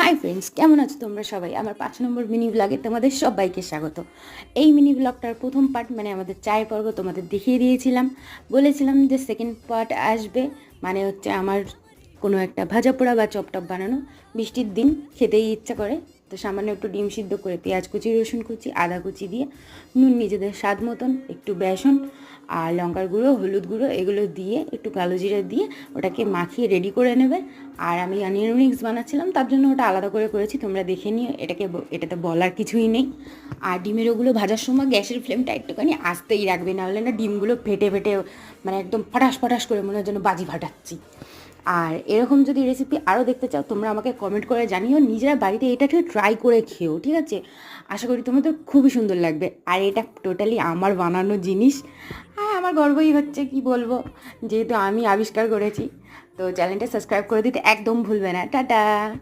Hi friends, কেমন আছো তোমরা সবাই? আমার 5 নম্বর মিনি ব্লগে তোমাদের সবাইকে স্বাগত। এই মিনি ব্লগটার প্রথম পার্ট মানে আমাদের চায়ের পর্ব তোমাদের দেখিয়ে দিয়েছিলাম, বলেছিলাম যে সেকেন্ড পার্ট আসবে। মানে হচ্ছে আমার কোনো একটা ভাজা পোড়া বা চপটপ বানানো, বৃষ্টির দিন খেতেই ইচ্ছা করে। তো সামান্য একটু ডিম সিদ্ধ করে পেঁয়াজ কুচি, রসুন কুচি, আদা কুচি দিয়ে নুন নিজেদের স্বাদ মতন, একটু বেসন আর লঙ্কার গুঁড়ো, হলুদ গুঁড়ো এগুলো দিয়ে একটু কালো জিরা দিয়ে ওটাকে মাখিয়ে রেডি করে নেবে। আর আমি অনিয়ন রিংস বানাচ্ছিলাম, তার জন্য ওটা আলাদা করে করেছি, তোমরা দেখে নিও। এটাতে বলার কিছুই নেই। আর ডিমের ওগুলো ভাজার সময় গ্যাসের ফ্লেমটা একটুখানি আস্তেই রাখবে, নাহলে না ডিমগুলো ফেটে ফেটে মানে একদম ফটাস ফটাস করে মনে হয় যেন বাজি ফাটাচ্ছি। আর এরকম যদি রেসিপি আরও দেখতে চাও তোমরা আমাকে কমেন্ট করে জানিও, নিজেরা বাড়িতে এটাকে ট্রাই করে খেও, ঠিক আছে? আশা করি তোমাদের খুবই সুন্দর লাগবে। আর এটা টোটালি আমার বানানো জিনিস। হ্যাঁ, আমার গর্বই হচ্ছে, কি বলবো, যেহেতু আমি আবিষ্কার করেছি। তো চ্যানেলটা সাবস্ক্রাইব করে দিতে একদম ভুলবে না। টাটা।